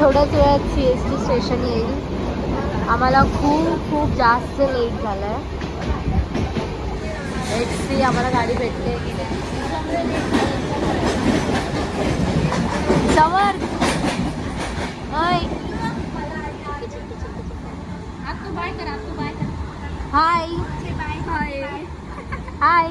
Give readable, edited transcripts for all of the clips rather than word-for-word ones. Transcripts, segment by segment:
थोड्याच वेळात CST station येईल. आम्हाला खूप खूप जास्त लेट झालं आहे. लेट्स सी आम्हाला गाडी भेटते की नाही. समर हाय हाय हाय.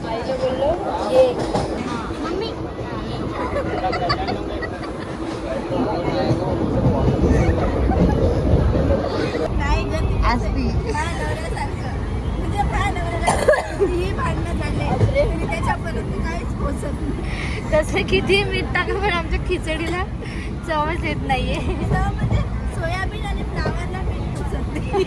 आईला बोललो ये मम्मी. तसं किती मीठ टाका पण आमच्या खिचडीला चवच येत नाहीये. सोयाबीन आणि फ्लावरला मीठ पोचत नाही.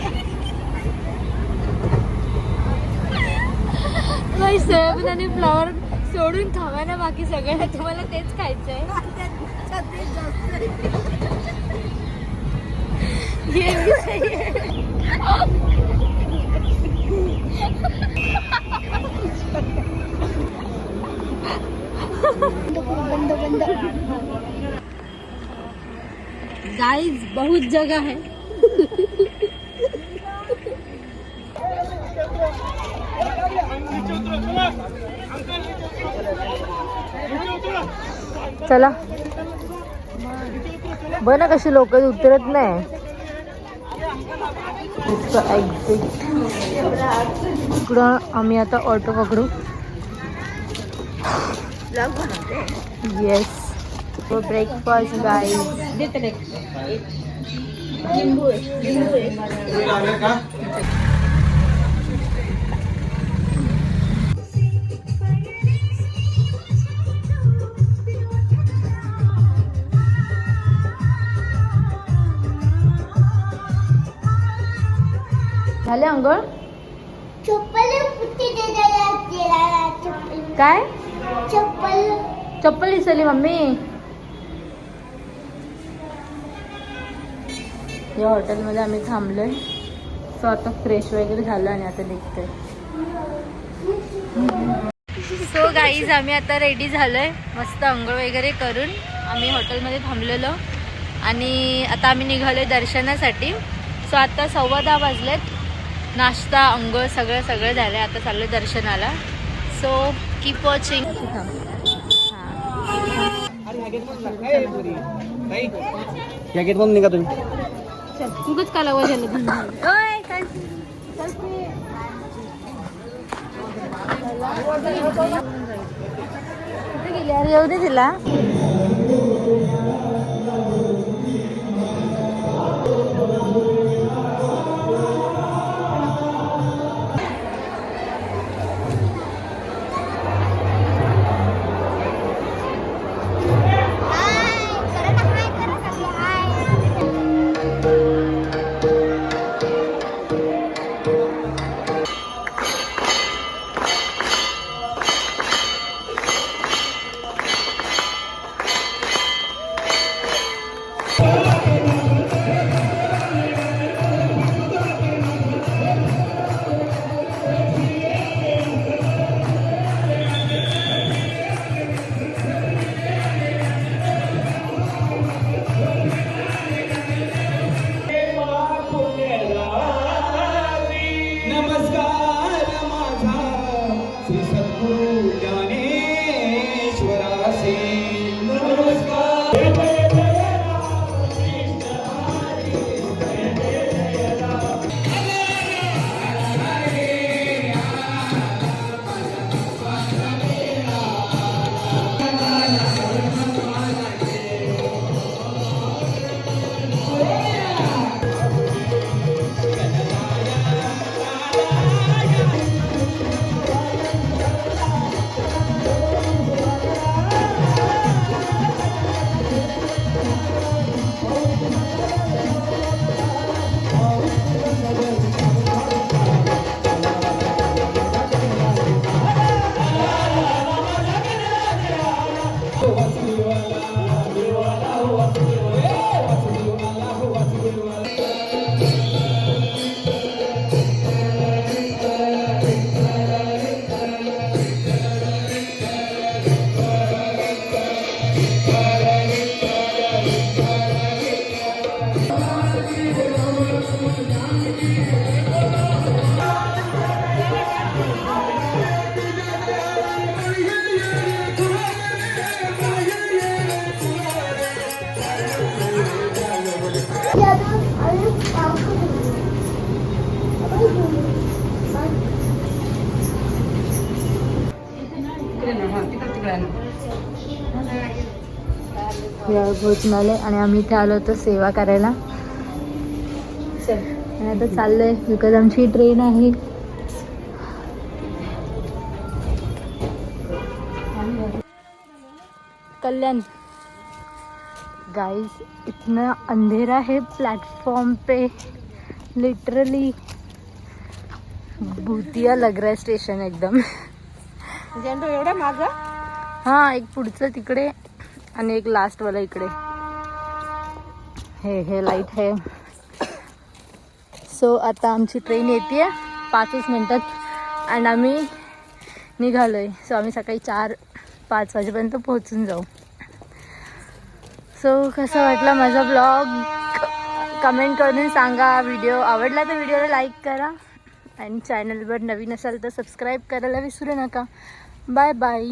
सोयाबीन आणि फ्लावर सोडून खावा ना बाकी सगळ्यांना. तुम्हाला तेच खायचंय. गाइस बहुत जगह है. चला बघ ना कशी लोक उतरत नाही. इकडं आम्ही आता ऑटो पकडू. Yes breakfast guys. झाले अंघोळ. काय चप्पल दिसली मम्मी. या हॉटेलमध्ये आम्ही थांबलोय. सो आता फ्रेश वगैरे झालं आणि आता निघतोय. सो गाईज आम्ही आता रेडी झालोय. मस्त अंघोळ वगैरे करून आम्ही हॉटेलमध्ये थांबलेलो आणि आता आम्ही निघालोय दर्शनासाठी. सो आता 10:15 वाजलेत. नाश्ता अंघोळ सगळं झालं. आता चाललोय दर्शनाला. So keep watching. क्या गेट बंद निघा तुम्ही. उगच काला वजाला कुठे गेली अरे येऊ दे तिला. वेळ पोहोचून आले आणि आम्ही इथे आलो होतो सेवा करायला. आणि आता चाललंय बिकॉज आमची ट्रेन आहे. कल्याण गाइस, इतना अंधेरा है प्लेटफॉर्म पे, लिटरली भूतिया लग रहा है स्टेशन एकदम. एवढा माझा हा, एक पुढचं तिकडे आणि एक लास्ट वाला इकडे. हे लाईट आहे. सो आता आमची ट्रेन येते 5 मिनिटात आणि आम्ही निघालोय. सो आम्ही सकाळी 4-5 वाजेपर्यंत पोहोचून जाऊ. सो कसं वाटलं माझा ब्लॉग कमेंट करून सांगा. व्हिडिओ आवडला तर व्हिडिओला लाईक करा आणि चॅनलवर नवीन असाल तर सबस्क्राईब करायला विसरू नका. Bye bye.